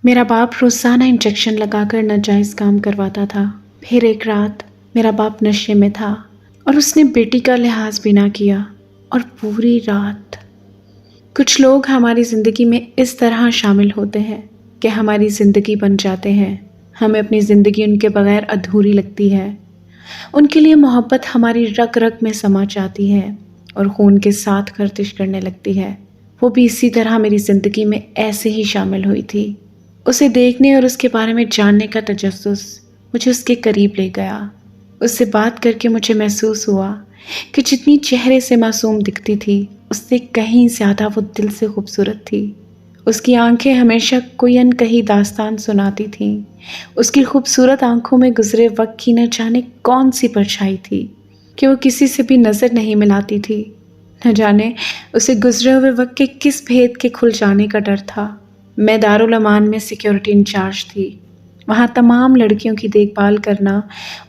میرا باپ روزانہ انجیکشن لگا کر ناجائز کام کرواتا تھا۔ پھر ایک رات میرا باپ نشے میں تھا اور اس نے بیٹی کا لحاظ بھی نہ کیا، اور پوری رات۔ کچھ لوگ ہماری زندگی میں اس طرح شامل ہوتے ہیں کہ ہماری زندگی بن جاتے ہیں۔ ہمیں اپنی زندگی ان کے بغیر ادھوری لگتی ہے۔ ان کے لیے محبت ہماری رگ رگ میں سما جاتی ہے اور خون کے ساتھ گردش کرنے لگتی ہے۔ وہ بھی اسی طرح میری زندگی میں ایسے ہی شامل ہوئی تھی۔ اسے دیکھنے اور اس کے بارے میں جاننے کا تجسس مجھے اس کے قریب لے گیا۔ اس سے بات کر کے مجھے محسوس ہوا کہ جتنی چہرے سے معصوم دکھتی تھی، اس سے کہیں زیادہ وہ دل سے خوبصورت تھی۔ اس کی آنکھیں ہمیشہ کوئی انکہی داستان سناتی تھیں۔ اس کی خوبصورت آنکھوں میں گزرے وقت کی نہ جانے کون سی پرچھائی تھی کہ وہ کسی سے بھی نظر نہیں ملاتی تھی۔ نہ جانے اسے گزرے ہوئے وقت کے کس بھید کے کھل جانے کا ڈر تھا۔ میں دارالامان میں سیکیورٹی انچارج تھی۔ وہاں تمام لڑکیوں کی دیکھ بھال کرنا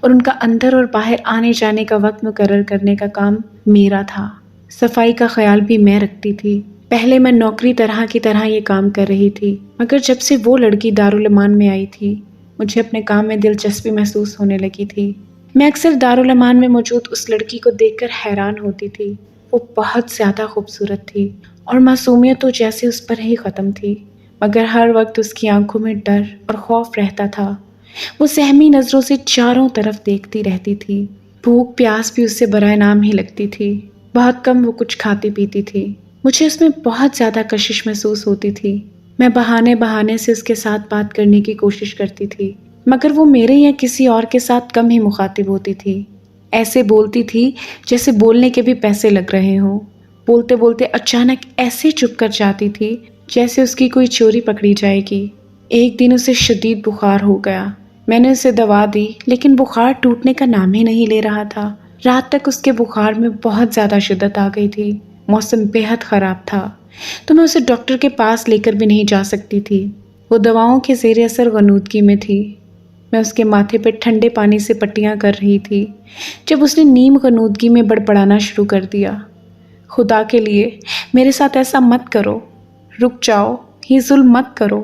اور ان کا اندر اور باہر آنے جانے کا وقت مقرر کرنے کا کام میرا تھا۔ صفائی کا خیال بھی میں رکھتی تھی۔ پہلے میں نوکری طرح کی طرح یہ کام کر رہی تھی، مگر جب سے وہ لڑکی دارالامان میں آئی تھی، مجھے اپنے کام میں دلچسپی محسوس ہونے لگی تھی۔ میں اکثر دارالامان میں موجود اس لڑکی کو دیکھ کر حیران ہوتی تھی۔ وہ بہت زیادہ خوبصورت تھی اور معصومیت تو جیسے اس پر ہی ختم تھی، مگر ہر وقت اس کی آنکھوں میں ڈر اور خوف رہتا تھا۔ وہ سہمی نظروں سے چاروں طرف دیکھتی رہتی تھی۔ بھوک پیاس بھی اس سے برائے نام ہی لگتی تھی۔ بہت کم وہ کچھ کھاتی پیتی تھی۔ مجھے اس میں بہت زیادہ کشش محسوس ہوتی تھی۔ میں بہانے سے اس کے ساتھ بات کرنے کی کوشش کرتی تھی، مگر وہ میرے یا کسی اور کے ساتھ کم ہی مخاطب ہوتی تھی۔ ایسے بولتی تھی جیسے بولنے کے بھی پیسے لگ رہے ہوں۔ بولتے بولتے اچانک ایسے چپ کر جاتی تھی جیسے اس کی کوئی چوری پکڑی جائے گی۔ ایک دن اسے شدید بخار ہو گیا۔ میں نے اسے دوا دی، لیکن بخار ٹوٹنے کا نام ہی نہیں لے رہا تھا۔ رات تک اس کے بخار میں بہت زیادہ شدت آ گئی تھی۔ موسم بے حد خراب تھا، تو میں اسے ڈاکٹر کے پاس لے کر بھی نہیں جا سکتی تھی۔ وہ دواؤں کے زیر اثر غنودگی میں تھی۔ میں اس کے ماتھے پہ ٹھنڈے پانی سے پٹیاں کر رہی تھی جب اس نے نیم غنودگی میں بڑبڑانا شروع کر دیا۔ خدا کے لیے میرے ساتھ ایسا مت کرو، رک جاؤ، یہ ظلم مت کرو۔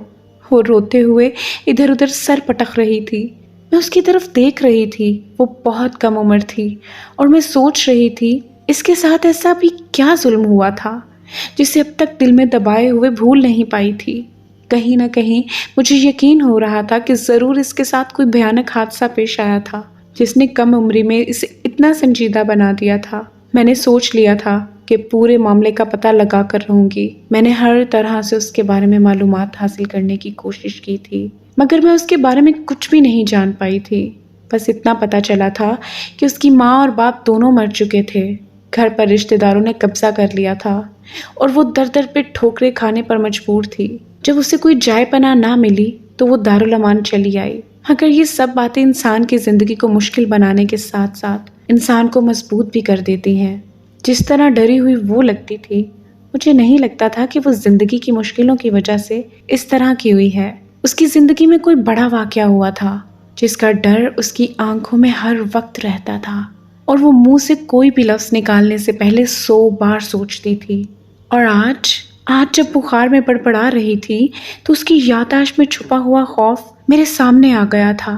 وہ روتے ہوئے ادھر ادھر سر پٹک رہی تھی۔ میں اس کی طرف دیکھ رہی تھی۔ وہ بہت کم عمر تھی اور میں سوچ رہی تھی اس کے ساتھ ایسا بھی کیا ظلم ہوا تھا جسے اب تک دل میں دبائے ہوئے بھول نہیں پائی تھی۔ کہیں نہ کہیں مجھے یقین ہو رہا تھا کہ ضرور اس کے ساتھ کوئی بھیانک حادثہ پیش آیا تھا جس نے کم عمری میں اسے اتنا سنجیدہ بنا دیا تھا۔ میں نے سوچ لیا تھا کہ پورے معاملے کا پتہ لگا کر رہوں گی۔ میں نے ہر طرح سے اس کے بارے میں معلومات حاصل کرنے کی کوشش کی تھی، مگر میں اس کے بارے میں کچھ بھی نہیں جان پائی تھی۔ بس اتنا پتہ چلا تھا کہ اس کی ماں اور باپ دونوں مر چکے تھے۔ گھر پر رشتہ داروں نے قبضہ کر لیا تھا اور وہ در در پہ ٹھوکریں کھانے پر مجبور تھی۔ جب اسے کوئی جائے پناہ نہ ملی تو وہ دارالامان چلی آئی۔ مگر یہ سب باتیں انسان کی زندگی کو مشکل بنانے کے ساتھ ساتھ انسان کو مضبوط بھی کر دیتی ہیں۔ جس طرح ڈری ہوئی وہ لگتی تھی، مجھے نہیں لگتا تھا کہ وہ زندگی کی مشکلوں کی وجہ سے اس طرح کی ہوئی ہے۔ اس کی زندگی میں کوئی بڑا واقعہ ہوا تھا جس کا ڈر اس کی آنکھوں میں ہر وقت رہتا تھا، اور وہ منہ سے کوئی بھی لفظ نکالنے سے پہلے 100 بار سوچتی تھی۔ اور آج جب بخار میں بڑبڑا رہی تھی تو اس کی یادداشت میں چھپا ہوا خوف میرے سامنے آ گیا تھا۔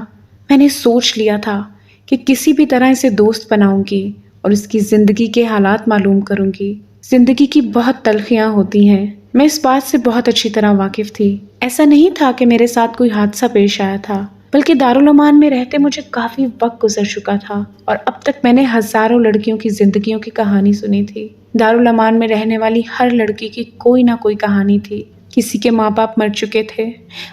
میں نے سوچ لیا تھا کہ کسی بھی طرح اسے دوست بناؤں گی اور اس کی زندگی کے حالات معلوم کروں گی۔ زندگی کی بہت تلخیاں ہوتی ہیں، میں اس بات سے بہت اچھی طرح واقف تھی۔ ایسا نہیں تھا کہ میرے ساتھ کوئی حادثہ پیش آیا تھا، بلکہ دارالامان میں رہتے مجھے کافی وقت گزر چکا تھا اور اب تک میں نے ہزاروں لڑکیوں کی زندگیوں کی کہانی سنی تھی۔ دارالامان میں رہنے والی ہر لڑکی کی کوئی نہ کوئی کہانی تھی۔ کسی کے ماں باپ مر چکے تھے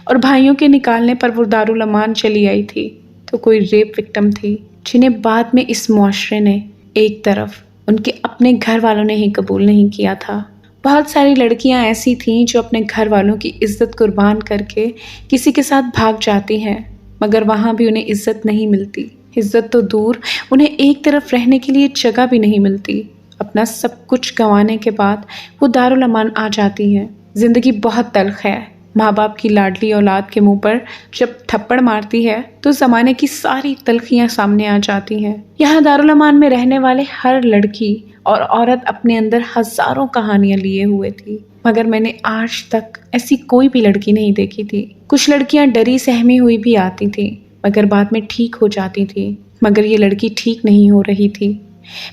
اور بھائیوں کے نکالنے پر وہ دارالامان چلی آئی تھی، تو کوئی ریپ وکٹم تھی جنہیں بعد میں اس معاشرے نے ایک طرف ان کے اپنے گھر والوں نے ہی قبول نہیں کیا تھا۔ بہت ساری لڑکیاں ایسی تھیں جو اپنے گھر والوں کی عزت قربان کر کے کسی کے ساتھ بھاگ جاتی ہیں، مگر وہاں بھی انہیں عزت نہیں ملتی۔ عزت تو دور، انہیں ایک طرف رہنے کے لیے جگہ بھی نہیں ملتی۔ اپنا سب کچھ گنوانے کے بعد وہ دارالامان آ جاتی ہیں۔ زندگی بہت تلخ ہے۔ ماں باپ کی لاڈلی اولاد کے منہ پر جب تھپڑ مارتی ہے تو زمانے کی ساری تلخیاں سامنے آ جاتی ہیں۔ یہاں دارالامان میں رہنے والے ہر لڑکی اور عورت اپنے اندر ہزاروں کہانیاں لیے ہوئے تھی، مگر میں نے آج تک ایسی کوئی بھی لڑکی نہیں دیکھی تھی۔ کچھ لڑکیاں ڈری سہمی ہوئی بھی آتی تھیں مگر بعد میں ٹھیک ہو جاتی تھی، مگر یہ لڑکی ٹھیک نہیں ہو رہی تھی۔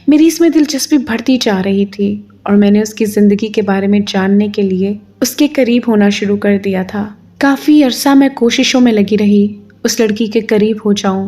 میری اس میں دلچسپی بڑھتی جا رہی تھی اور میں نے اس کی زندگی کے بارے میں جاننے کے لیے اس کے قریب ہونا شروع کر دیا تھا۔ کافی عرصہ میں کوششوں میں لگی رہی اس لڑکی کے قریب ہو جاؤں،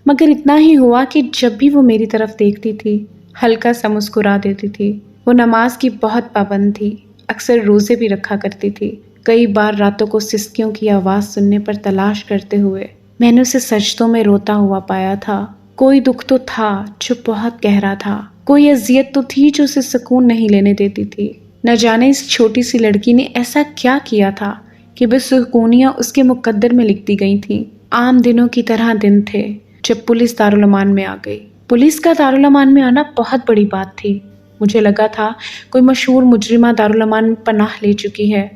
مگر اتنا ہی ہوا کہ جب بھی وہ میری طرف دیکھتی تھی ہلکا سا مسکرا دیتی تھی۔ وہ نماز کی بہت پابند تھی، اکثر روزے بھی رکھا کرتی تھی۔ کئی بار راتوں کو سسکیوں کی آواز سننے پر تلاش کرتے ہوئے میں نے اسے سجدوں میں روتا ہوا پایا تھا۔ کوئی دکھ تو تھا جو بہت گہرا تھا، کوئی اذیت تو تھی جو اسے سکون نہیں لینے دیتی تھی۔ نہ جانے اس چھوٹی سی لڑکی نے ایسا کیا کیا تھا کہ بے سکونیاں اس کے مقدر میں لکھ دی گئی تھیں۔ عام دنوں کی طرح دن تھے جب پولیس دارالامان میں آ گئی۔ پولیس کا دارالامان میں آنا بہت بڑی بات تھی۔ مجھے لگا تھا کوئی مشہور مجرمہ دارالامان میں پناہ لے چکی ہے،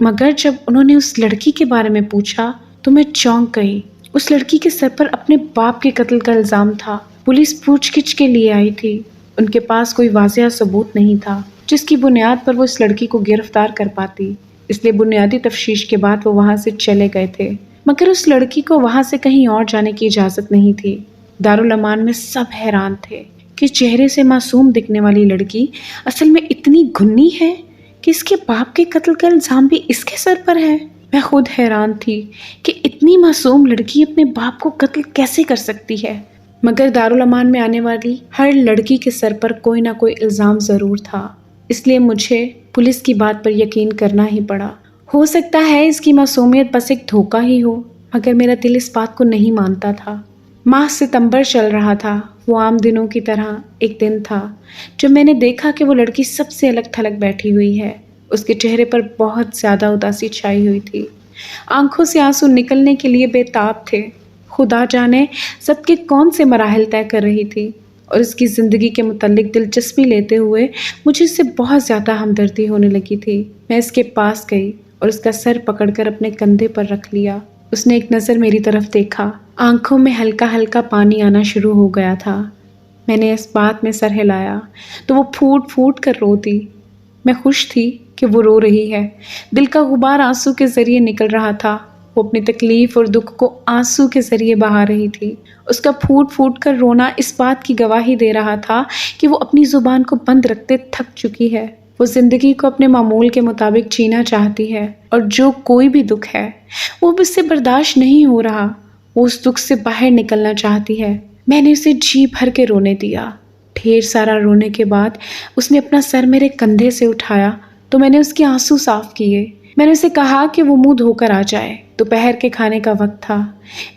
مگر جب انہوں نے اس لڑکی کے بارے میں پوچھا تو میں چونک گئی۔ اس لڑکی کے سر پر اپنے باپ کے قتل کا الزام تھا۔ پولیس پوچھ گچھ کے لیے آئی تھی۔ ان کے پاس کوئی واضح ثبوت نہیں تھا جس کی بنیاد پر وہ اس لڑکی کو گرفتار کر پاتی، اس لیے بنیادی تفتیش کے بعد وہ وہاں سے چلے گئے تھے، مگر اس لڑکی کو وہاں سے کہیں اور جانے کی اجازت نہیں تھی۔ دارالامان میں سب حیران تھے کہ چہرے سے معصوم دکھنے والی لڑکی اصل میں اتنی گھنی ہے کہ اس کے باپ کے قتل کا الزام بھی اس کے سر پر ہے۔ میں خود حیران تھی کہ اتنی معصوم لڑکی اپنے باپ کو قتل کیسے کر سکتی ہے، مگر دارالامان میں آنے والی ہر لڑکی کے سر پر کوئی نہ کوئی الزام ضرور تھا، اس لیے مجھے پولیس کی بات پر یقین کرنا ہی پڑا۔ ہو سکتا ہے اس کی معصومیت بس ایک دھوکہ ہی ہو، مگر میرا دل اس بات کو نہیں مانتا تھا۔ ماہ ستمبر چل رہا تھا۔ وہ عام دنوں کی طرح ایک دن تھا جب میں نے دیکھا کہ وہ لڑکی سب سے الگ تھلگ بیٹھی ہوئی ہے۔ اس کے چہرے پر بہت زیادہ اداسی چھائی ہوئی تھی، آنکھوں سے آنسو نکلنے کے لیے بے تاب تھے۔ خدا جانے سب کے کون سے مراحل طے کر رہی تھی، اور اس کی زندگی کے متعلق دلچسپی لیتے ہوئے مجھے اس سے بہت زیادہ ہمدردی ہونے لگی تھی۔ میں اس کے پاس گئی اور اس کا سر پکڑ کر اپنے کندھے پر رکھ لیا۔ اس نے ایک نظر میری طرف دیکھا، آنکھوں میں ہلکا ہلکا پانی آنا شروع ہو گیا تھا۔ میں نے اس بات میں سر ہلایا تو وہ پھوٹ پھوٹ کر رو دی۔ میں خوش تھی کہ وہ رو رہی ہے، دل کا غبار آنسو کے ذریعے نکل رہا تھا۔ وہ اپنی تکلیف اور دکھ کو آنسو کے ذریعے بہا رہی تھی۔ اس کا پھوٹ پھوٹ کر رونا اس بات کی گواہی دے رہا تھا کہ وہ اپنی زبان کو بند رکھتے تھک چکی ہے۔ وہ زندگی کو اپنے معمول کے مطابق جینا چاہتی ہے، اور جو کوئی بھی دکھ ہے وہ اب اس سے برداشت نہیں ہو رہا، وہ اس دکھ سے باہر نکلنا چاہتی ہے۔ میں نے اسے جی بھر کے رونے دیا۔ ڈھیر سارا رونے کے بعد اس نے اپنا سر میرے کندھے سے اٹھایا تو میں نے اس کے آنسو صاف کیے۔ میں نے اسے کہا کہ وہ منہ دھو کر آ جائے، دوپہر کے کھانے کا وقت تھا۔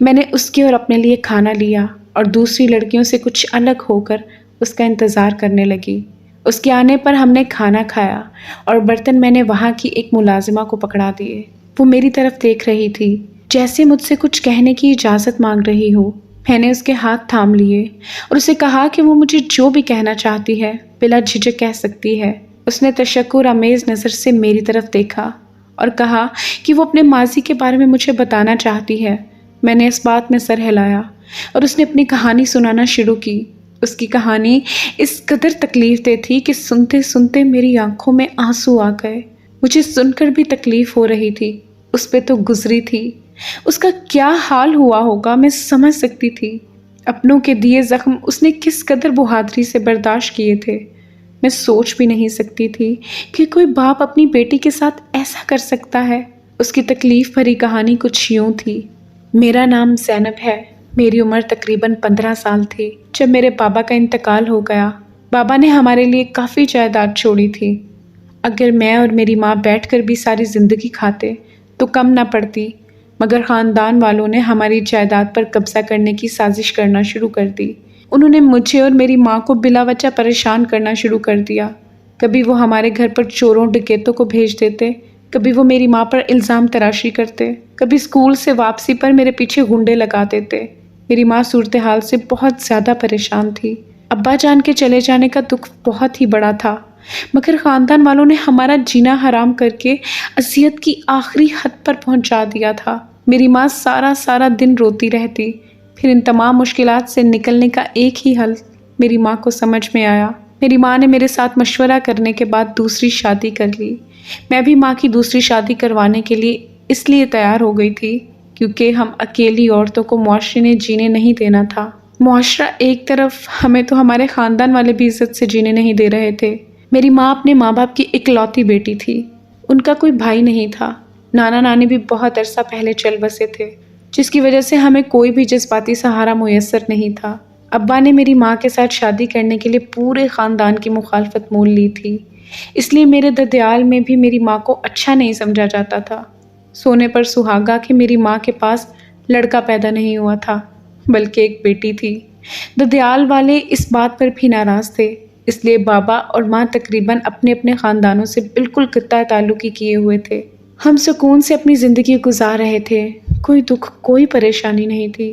میں نے اس کے اور اپنے لیے کھانا لیا اور دوسری لڑکیوں سے کچھ الگ ہو کر اس کا انتظار کرنے لگی۔ اس کے آنے پر ہم نے کھانا کھایا اور برتن میں نے وہاں کی ایک ملازمہ کو پکڑا دیے۔ وہ میری طرف دیکھ رہی تھی جیسے مجھ سے کچھ کہنے کی اجازت مانگ رہی ہو۔ میں نے اس کے ہاتھ تھام لیے اور اسے کہا کہ وہ مجھے جو بھی کہنا چاہتی ہے بلا جھجک کہہ سکتی ہے۔ اس نے تشکر آمیز نظر سے میری طرف دیکھا اور کہا کہ وہ اپنے ماضی کے بارے میں مجھے بتانا چاہتی ہے۔ میں نے اس بات میں سر ہلایا اور اس نے اپنی کہانی سنانا شروع کی۔ اس کی کہانی اس قدر تکلیف دہ تھی کہ سنتے سنتے میری آنکھوں میں آنسو آ گئے۔ مجھے سن کر بھی تکلیف ہو رہی تھی، اس پہ تو گزری تھی، اس کا کیا حال ہوا ہوگا میں سمجھ سکتی تھی۔ اپنوں کے دیے زخم اس نے کس قدر بہادری سے برداشت کیے تھے، میں سوچ بھی نہیں سکتی تھی کہ کوئی باپ اپنی بیٹی کے ساتھ ایسا کر سکتا ہے۔ اس کی تکلیف بھری کہانی کچھ یوں تھی۔ میرا نام زینب ہے، میری عمر تقریباً 15 سال تھی جب میرے بابا کا انتقال ہو گیا۔ بابا نے ہمارے لیے کافی جائیداد چھوڑی تھی۔ اگر میں اور میری ماں بیٹھ کر بھی ساری زندگی کھاتے تو کم نہ پڑتی، مگر خاندان والوں نے ہماری جائیداد پر قبضہ کرنے کی سازش کرنا شروع کر دی۔ انہوں نے مجھے اور میری ماں کو بلا وجہ پریشان کرنا شروع کر دیا۔ کبھی وہ ہمارے گھر پر چوروں ڈکیتوں کو بھیج دیتے، کبھی وہ میری ماں پر الزام تراشی کرتے، کبھی اسکول سے واپسی پر میرے پیچھے گھنڈے لگا دیتے۔ میری ماں صورتحال سے بہت زیادہ پریشان تھی۔ ابا جان کے چلے جانے کا دکھ بہت ہی بڑا تھا، مگر خاندان والوں نے ہمارا جینا حرام کر کے اذیت کی آخری حد پر پہنچا دیا تھا۔ میری ماں سارا دن روتی رہتی۔ پھر ان تمام مشکلات سے نکلنے کا ایک ہی حل میری ماں کو سمجھ میں آیا۔ میری ماں نے میرے ساتھ مشورہ کرنے کے بعد دوسری شادی کر لی۔ میں بھی ماں کی دوسری شادی کروانے کے لیے اس لیے تیار ہو گئی تھی کیونکہ ہم اکیلی عورتوں کو معاشرے نے جینے نہیں دینا تھا۔ معاشرہ ایک طرف، ہمیں تو ہمارے خاندان والے بھی عزت سے جینے نہیں دے رہے تھے۔ میری ماں اپنے ماں باپ کی اکلوتی بیٹی تھی، ان کا کوئی بھائی نہیں تھا۔ نانا نانی بھی بہت عرصہ پہلے چل بسے تھے، جس کی وجہ سے ہمیں کوئی بھی جذباتی سہارا میسر نہیں تھا۔ ابا نے میری ماں کے ساتھ شادی کرنے کے لیے پورے خاندان کی مخالفت مول لی تھی، اس لیے میرے ددیال میں بھی میری ماں کو اچھا نہیں سمجھا جاتا تھا۔ سونے پر سہاگا کہ میری ماں کے پاس لڑکا پیدا نہیں ہوا تھا بلکہ ایک بیٹی تھی۔ ددیال والے اس بات پر بھی ناراض تھے، اس لیے بابا اور ماں تقریباً اپنے اپنے خاندانوں سے بالکل قطع تعلقی کیے ہوئے تھے۔ ہم سکون سے اپنی زندگی گزار رہے تھے، کوئی دکھ کوئی پریشانی نہیں تھی۔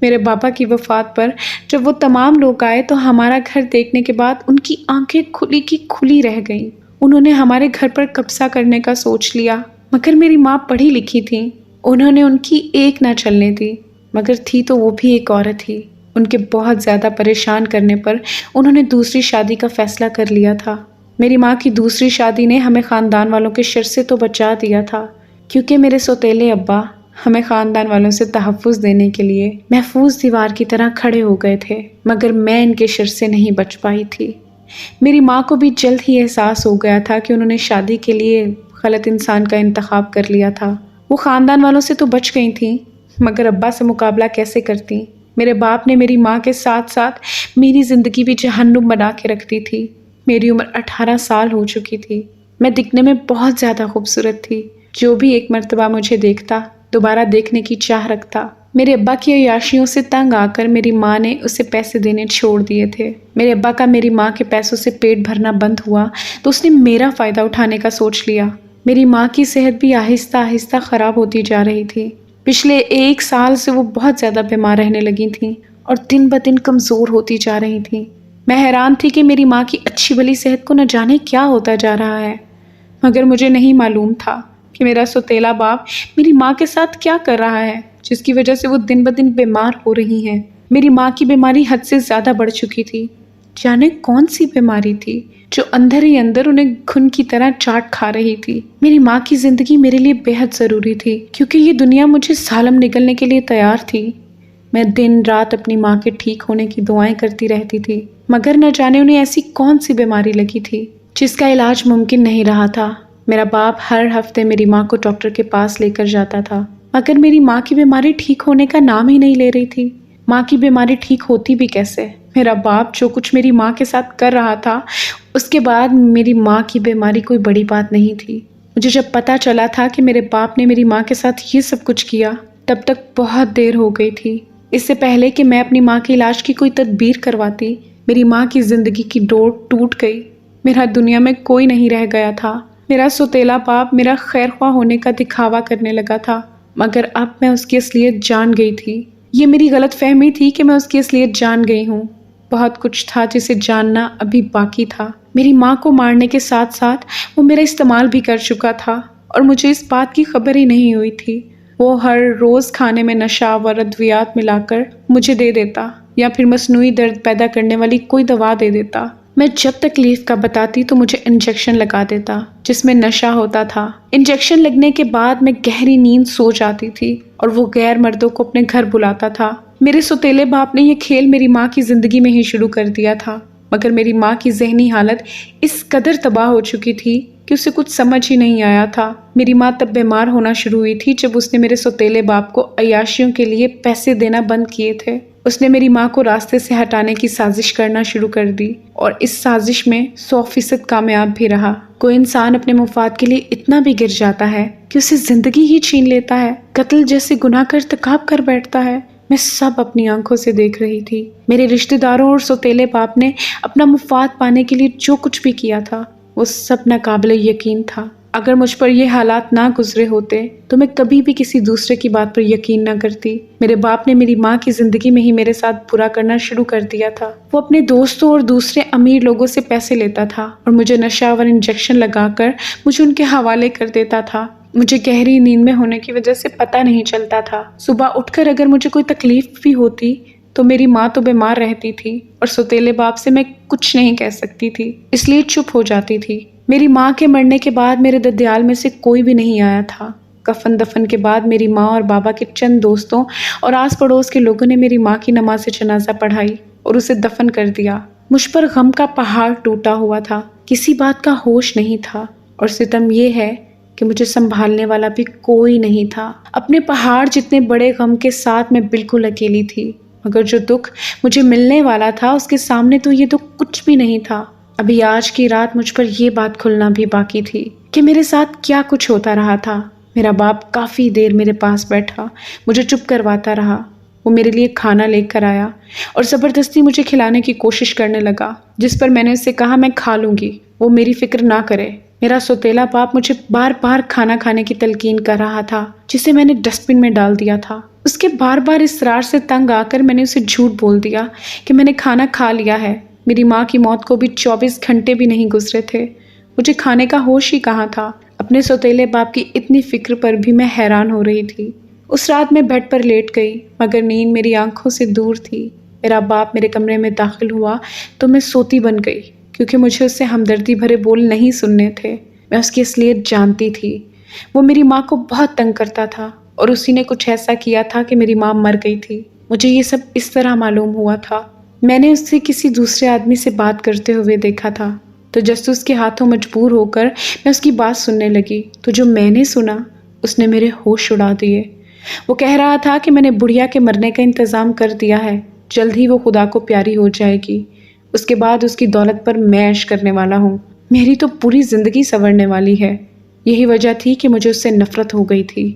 میرے بابا کی وفات پر جب وہ تمام لوگ آئے تو ہمارا گھر دیکھنے کے بعد ان کی آنکھیں کھلی کی کھلی رہ گئیں۔ انہوں نے ہمارے گھر پر قبضہ کرنے کا سوچ لیا، مگر میری ماں پڑھی لکھی تھی، انہوں نے ان کی ایک نہ چلنے دی، مگر تھی تو وہ بھی ایک عورت ہی۔ ان کے بہت زیادہ پریشان کرنے پر انہوں نے دوسری شادی کا فیصلہ کر لیا تھا۔ میری ماں کی دوسری شادی نے ہمیں خاندان والوں کے شر سے تو بچا دیا تھا، کیونکہ میرے سوتیلے ابا ہمیں خاندان والوں سے تحفظ دینے کے لیے محفوظ دیوار کی طرح کھڑے ہو گئے تھے، مگر میں ان کے شر سے نہیں بچ پائی تھی۔ میری ماں کو بھی جلد ہی احساس ہو گیا تھا کہ انہوں نے شادی کے لیے غلط انسان کا انتخاب کر لیا تھا۔ وہ خاندان والوں سے تو بچ گئی تھیں، مگر ابا سے مقابلہ کیسے کرتی؟ میرے باپ نے میری ماں کے ساتھ ساتھ میری زندگی بھی جہنم بنا کے رکھ دی تھی۔ میری عمر 18 سال ہو چکی تھی، میں دکھنے میں بہت زیادہ خوبصورت تھی۔ جو بھی ایک مرتبہ مجھے دیکھتا دوبارہ دیکھنے کی چاہ رکھتا۔ میرے ابا کی عیاشیوں سے تنگ آ کر میری ماں نے اسے پیسے دینے چھوڑ دیے تھے۔ میرے ابا کا میری ماں کے پیسوں سے پیٹ بھرنا بند ہوا تو اس نے میرا فائدہ اٹھانے کا سوچ لیا۔ میری ماں کی صحت بھی آہستہ آہستہ خراب ہوتی جا رہی تھی۔ پچھلے 1 سال سے وہ بہت زیادہ بیمار رہنے لگی تھیں اور دن بدن کمزور ہوتی جا رہی تھیں۔ میں حیران تھی کہ میری ماں کی اچھی بھلی صحت کو نہ جانے کیا ہوتا جا رہا ہے، مگر مجھے نہیں معلوم تھا کہ میرا سوتیلا باپ میری ماں کے ساتھ کیا کر رہا ہے، جس کی وجہ سے وہ دن بدن بیمار ہو رہی ہیں۔ میری ماں کی بیماری حد سے زیادہ بڑھ چکی تھی۔ جانے کون سی بیماری تھی جو اندر ہی اندر انہیں گھن کی طرح چاٹ کھا رہی تھی۔ میری ماں کی زندگی میرے لیے بے حد ضروری تھی، کیونکہ یہ دنیا مجھے ظالم نگلنے کے لیے تیار تھی۔ میں دن رات اپنی ماں کے ٹھیک ہونے کی دعائیں کرتی رہتی تھی، مگر نہ جانے انہیں ایسی کون سی بیماری لگی تھی جس کا علاج ممکن نہیں رہا تھا۔ میرا باپ ہر ہفتے میری ماں کو ڈاکٹر کے پاس لے کر جاتا تھا، مگر میری ماں کی بیماری ٹھیک ہونے کا نام ہی نہیں لے رہی تھی۔ ماں کی بیماری ٹھیک ہوتی بھی کیسے؟ میرا باپ جو کچھ میری ماں کے ساتھ کر رہا تھا، اس کے بعد میری ماں کی بیماری کوئی بڑی بات نہیں تھی۔ مجھے جب پتہ چلا تھا کہ میرے باپ نے میری ماں کے ساتھ یہ سب کچھ کیا، تب تک بہت دیر ہو گئی تھی۔ اس سے پہلے کہ میں اپنی ماں کے علاج کی کوئی تدبیر کرواتی، میری ماں کی زندگی کی ڈور ٹوٹ گئی۔ میرا دنیا میں کوئی نہیں رہ گیا تھا۔ میرا سوتیلا باپ میرا خیر خواہ ہونے کا دکھاوا کرنے لگا تھا، مگر اب میں اس کی اصلیت جان گئی تھی۔ یہ میری غلط فہمی تھی کہ میں اس کی اصلیت جان گئی ہوں۔ بہت کچھ تھا جسے جاننا ابھی باقی تھا۔ میری ماں کو مارنے کے ساتھ ساتھ وہ میرا استعمال بھی کر چکا تھا اور مجھے اس بات کی خبر ہی نہیں ہوئی تھی۔ وہ ہر روز کھانے میں نشہ آور ادویات ملا کر مجھے دے دیتا یا پھر مصنوعی درد پیدا کرنے والی کوئی دوا دے دیتا۔ میں جب تکلیف کا بتاتی تو مجھے انجیکشن لگا دیتا جس میں نشہ ہوتا تھا۔ انجیکشن لگنے کے بعد میں گہری نیند سو جاتی تھی اور وہ غیر مردوں کو اپنے گھر بلاتا تھا۔ میرے سوتیلے باپ نے یہ کھیل میری ماں کی زندگی میں ہی شروع کر دیا تھا، مگر میری ماں کی ذہنی حالت اس قدر تباہ ہو چکی تھی کہ اسے کچھ سمجھ ہی نہیں آیا تھا۔ میری ماں تب بیمار ہونا شروع ہوئی تھی جب اس نے میرے سوتیلے باپ کو عیاشیوں کے لیے پیسے دینا بند کیے تھے۔ اس نے میری ماں کو راستے سے ہٹانے کی سازش کرنا شروع کر دی اور اس سازش میں 100% کامیاب بھی رہا۔ کوئی انسان اپنے مفاد کے لیے اتنا بھی گر جاتا ہے کہ اسے زندگی ہی چھین لیتا ہے، قتل جیسے گناہ کا ارتکاب کر بیٹھتا ہے۔ میں سب اپنی آنکھوں سے دیکھ رہی تھی۔ میرے رشتہ داروں اور سوتیلے باپ نے اپنا مفاد پانے کے لیے جو کچھ بھی کیا تھا وہ سب ناقابل یقین تھا۔ اگر مجھ پر یہ حالات نہ گزرے ہوتے تو میں کبھی بھی کسی دوسرے کی بات پر یقین نہ کرتی۔ میرے باپ نے میری ماں کی زندگی میں ہی میرے ساتھ برا کرنا شروع کر دیا تھا۔ وہ اپنے دوستوں اور دوسرے امیر لوگوں سے پیسے لیتا تھا اور مجھے نشہ آور انجیکشن لگا کر مجھے ان کے حوالے کر دیتا تھا۔ مجھے گہری نیند میں ہونے کی وجہ سے پتہ نہیں چلتا تھا۔ صبح اٹھ کر اگر مجھے کوئی تکلیف بھی ہوتی تو میری ماں تو بیمار رہتی تھی اور سوتیلے باپ سے میں کچھ نہیں کہہ سکتی تھی، اس لیے چپ ہو جاتی تھی۔ میری ماں کے مرنے کے بعد میرے ددیال میں سے کوئی بھی نہیں آیا تھا۔ کفن دفن کے بعد میری ماں اور بابا کے چند دوستوں اور آس پڑوس کے لوگوں نے میری ماں کی نماز جنازہ پڑھائی اور اسے دفن کر دیا۔ مجھ پر غم کا پہاڑ ٹوٹا ہوا تھا، کسی بات کا ہوش نہیں تھا، اور ستم یہ ہے کہ مجھے سنبھالنے والا بھی کوئی نہیں تھا۔ اپنے پہاڑ جتنے بڑے غم کے ساتھ میں بالکل اکیلی تھی، مگر جو دکھ مجھے ملنے والا تھا اس کے سامنے تو یہ دکھ کچھ بھی نہیں تھا۔ ابھی آج کی رات مجھ پر یہ بات کھلنا بھی باقی تھی کہ میرے ساتھ کیا کچھ ہوتا رہا تھا۔ میرا باپ کافی دیر میرے پاس بیٹھا، مجھے چپ کرواتا رہا۔ وہ میرے لیے کھانا لے کر آیا اور زبردستی مجھے کھلانے کی کوشش کرنے لگا، جس پر میں نے اسے کہا میں کھا لوں گی، وہ میری فکر نہ کرے۔ میرا سوتیلا باپ مجھے بار بار کھانا کھانے کی تلقین کر رہا تھا، جسے میں نے ڈسٹ بن میں ڈال دیا تھا۔ اس کے بار بار اصرار سے تنگ آ کر میں نے اسے جھوٹ بول دیا کہ میں نے کھانا کھا لیا ہے۔ میری ماں کی موت کو بھی 24 گھنٹے بھی نہیں گزرے تھے، مجھے کھانے کا ہوش ہی کہاں تھا۔ اپنے سوتیلے باپ کی اتنی فکر پر بھی میں حیران ہو رہی تھی۔ اس رات میں بیڈ پر لیٹ گئی، مگر نیند میری آنکھوں سے دور تھی۔ میرا باپ میرے کمرے میں داخل ہوا تو میں سوتی بن گئی، کیونکہ مجھے اس سے ہمدردی بھرے بول نہیں سننے تھے۔ میں اس کی اصلیت جانتی تھی، وہ میری ماں کو بہت تنگ کرتا تھا اور اسی نے کچھ ایسا کیا تھا کہ میری ماں مر گئی تھی۔ مجھے یہ سب اس طرح معلوم ہوا تھا، میں نے اس سے کسی دوسرے آدمی سے بات کرتے ہوئے دیکھا تھا۔ تجسس کے ہاتھوں مجبور ہو کر میں اس کی بات سننے لگی تو جو میں نے سنا اس نے میرے ہوش اڑا دیے۔ وہ کہہ رہا تھا کہ میں نے بڑھیا کے مرنے کا انتظام کر دیا ہے، جلد ہی وہ خدا کو پیاری ہو جائے گی، اس کے بعد اس کی دولت پر میں عیش کرنے والا ہوں، میری تو پوری زندگی سنورنے والی ہے۔ یہی وجہ تھی کہ مجھے اس سے نفرت ہو گئی تھی۔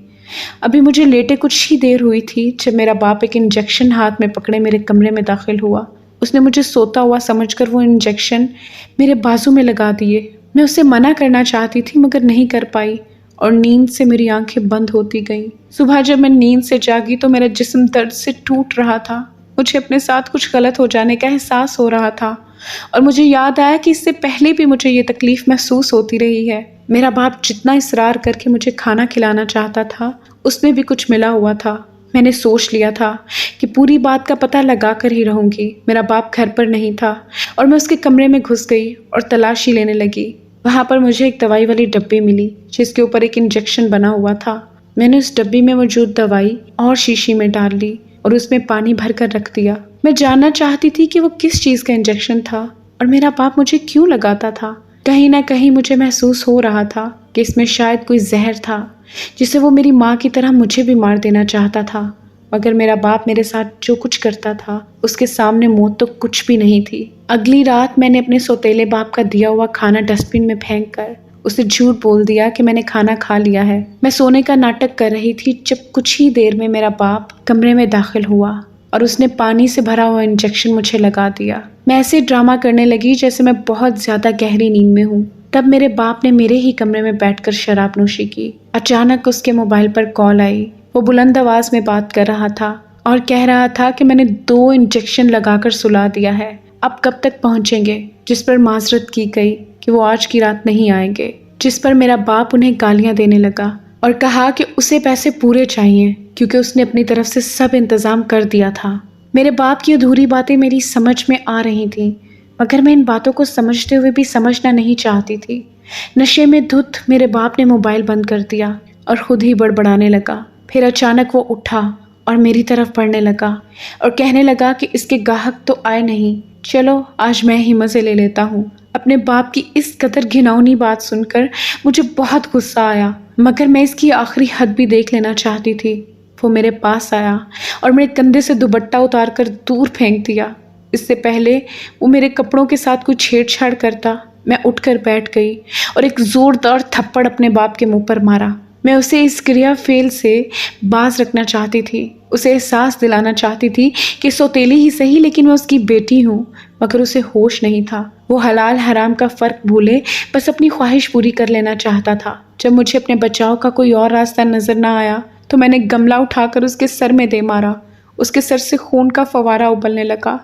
ابھی مجھے لیٹے کچھ ہی دیر ہوئی تھی جب میرا باپ ایک انجیکشن ہاتھ میں پکڑے میرے کمرے میں داخل ہوا۔ اس نے مجھے سوتا ہوا سمجھ کر وہ انجیکشن میرے بازو میں لگا دیے۔ میں اسے منع کرنا چاہتی تھی مگر نہیں کر پائی اور نیند سے میری آنکھیں بند ہوتی گئیں۔ صبح جب میں نیند سے جاگی تو میرا جسم درد سے ٹوٹ رہا تھا، مجھے اپنے ساتھ کچھ غلط ہو جانے کا احساس ہو رہا تھا، اور مجھے یاد آیا کہ اس سے پہلے بھی مجھے یہ تکلیف محسوس ہوتی رہی ہے۔ میرا باپ جتنا اصرار کر کے مجھے کھانا کھلانا چاہتا تھا اس میں بھی کچھ ملا ہوا تھا۔ میں نے سوچ لیا تھا کہ پوری بات کا پتہ لگا کر ہی رہوں گی۔ میرا باپ گھر پر نہیں تھا اور میں اس کے کمرے میں گھس گئی اور تلاشی لینے لگی۔ وہاں پر مجھے ایک دوائی والی ڈبی ملی جس کے اوپر ایک انجیکشن بنا ہوا تھا۔ میں نے اس ڈبی میں موجود دوائی اور شیشی میں ڈال لی اور اس میں پانی بھر کر رکھ دیا۔ میں جاننا چاہتی تھی کہ وہ کس چیز کا انجیکشن تھا اور میرا باپ مجھے کیوں لگاتا تھا۔ کہیں نہ کہیں مجھے محسوس ہو رہا تھا کہ اس میں شاید کوئی زہر تھا جسے وہ میری ماں کی طرح مجھے بھی مار دینا چاہتا تھا، مگر میرا باپ میرے ساتھ جو کچھ کرتا تھا اس کے سامنے موت تو کچھ بھی نہیں تھی۔ اگلی رات میں نے اپنے سوتیلے باپ کا دیا ہوا کھانا ڈسٹ بن میں پھینک کر اسے جھوٹ بول دیا کہ میں نے کھانا کھا لیا ہے۔ میں سونے کا ناٹک کر رہی تھی جب کچھ ہی دیر میں میرا باپ کمرے میں داخل ہوا اور اس نے پانی سے بھرا ہوا انجیکشن مجھے لگا دیا۔ میں ایسے ڈرامہ کرنے لگی جیسے میں بہت زیادہ گہری نیند میں ہوں۔ تب میرے باپ نے میرے ہی کمرے میں بیٹھ کر شراب نوشی کی۔ اچانک اس کے موبائل پر کال آئی۔ وہ بلند آواز میں بات کر رہا تھا اور کہہ رہا تھا کہ میں نے 2 انجیکشن لگا کر سلا دیا ہے، اب کب تک پہنچیں گے؟ جس پر معذرت کی گئی کہ وہ آج کی رات نہیں آئیں گے، جس پر میرا باپ انہیں گالیاں دینے لگا اور کہا کہ اسے پیسے پورے چاہیے کیونکہ اس نے اپنی طرف سے سب انتظام کر دیا تھا۔ میرے باپ کی ادھوری باتیں میری سمجھ میں آ رہی تھیں، مگر میں ان باتوں کو سمجھتے ہوئے بھی سمجھنا نہیں چاہتی تھی۔ نشے میں دھت میرے باپ نے موبائل بند کر دیا اور خود ہی بڑبڑانے لگا۔ پھر اچانک وہ اٹھا اور میری طرف بڑھنے لگا اور کہنے لگا کہ اس کے گاہک تو آئے نہیں، چلو آج میں ہی مزے لے لیتا ہوں۔ اپنے باپ کی اس قدر گھناؤنی بات سن کر مجھے بہت غصہ آیا، مگر میں اس کی آخری حد بھی دیکھ لینا چاہتی تھی۔ وہ میرے پاس آیا اور میرے کندھے سے دوپٹہ اتار کر دور پھینک دیا۔ اس سے پہلے وہ میرے کپڑوں کے ساتھ کوئی چھیڑ چھاڑ کرتا، میں اٹھ کر بیٹھ گئی اور ایک زوردار تھپڑ اپنے باپ کے منہ پر مارا۔ میں اسے اس کریا فعل سے باز رکھنا چاہتی تھی، اسے احساس دلانا چاہتی تھی کہ سوتیلی ہی صحیح لیکن میں اس کی بیٹی ہوں، مگر اسے ہوش نہیں تھا۔ وہ حلال حرام کا فرق بھولے بس اپنی خواہش پوری کر لینا چاہتا تھا۔ جب مجھے اپنے بچاؤ کا کوئی اور راستہ نظر نہ آیا تو میں نے گملہ اٹھا کر اس کے سر میں دے مارا۔ اس کے سر سے خون کا فوارہ ابلنے لگا۔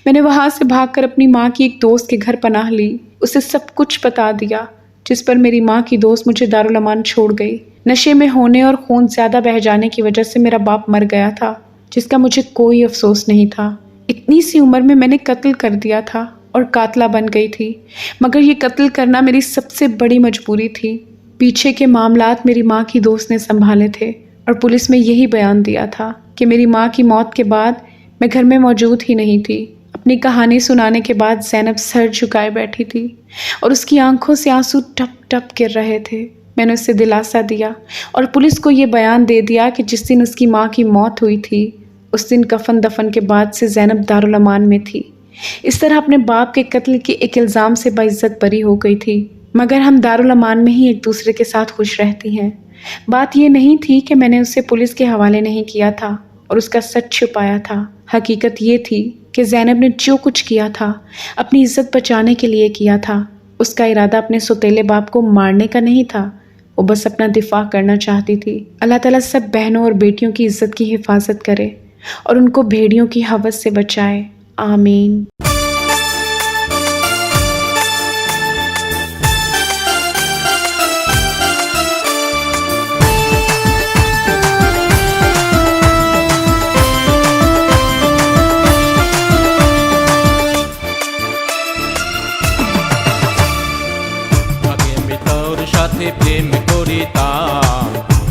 میں نے وہاں سے بھاگ کر اپنی ماں کی ایک دوست کے گھر پناہ لی، اسے سب کچھ بتا دیا، جس پر میری ماں کی دوست مجھے دارالامان چھوڑ گئی۔ نشے میں ہونے اور خون زیادہ بہہ جانے کی وجہ سے میرا باپ مر گیا تھا، جس کا مجھے کوئی افسوس نہیں تھا۔ اتنی سی عمر میں نے قتل کر دیا تھا اور قاتلہ بن گئی تھی، مگر یہ قتل کرنا میری سب سے بڑی مجبوری تھی۔ پیچھے کے معاملات میری ماں کی دوست نے سنبھالے تھے اور پولیس میں یہی بیان دیا تھا کہ میری ماں کی موت کے بعد میں گھر میں موجود ہی نہیں تھی۔ اپنی کہانی سنانے کے بعد زینب سر جھکائے بیٹھی تھی اور اس کی آنکھوں سے آنسو ٹپ ٹپ گر رہے تھے۔ میں نے اسے دلاسا دیا اور پولیس کو یہ بیان دے دیا کہ جس دن اس کی ماں کی موت ہوئی تھی اس دن کفن دفن کے بعد سے زینب دارالامان میں تھی۔ اس طرح اپنے باپ کے قتل کے ایک الزام سے باعزت بری ہو گئی تھی، مگر ہم دارالامان میں ہی ایک دوسرے کے ساتھ خوش رہتی ہیں۔ بات یہ نہیں تھی کہ میں نے اسے پولیس کے حوالے نہیں کیا تھا اور اس کا سچ چھپایا تھا۔ حقیقت یہ تھی کہ زینب نے جو کچھ کیا تھا اپنی عزت بچانے کے لیے کیا تھا۔ اس کا ارادہ اپنے سوتیلے باپ کو مارنے کا نہیں تھا، وہ بس اپنا دفاع کرنا چاہتی تھی۔ اللہ تعالیٰ سب بہنوں اور بیٹیوں کی عزت کی حفاظت کرے اور ان کو بھیڑیوں کی ہوس سے بچائے، آمین۔ প্রেম করিতাম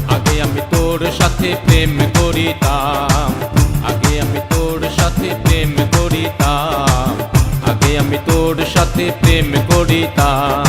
আগে আমি তোর সাথে প্রেম করিতাম আগে আমি তোর সাথে প্রেম করিতাম আগে আমি তোর সাথে প্রেম করিতাম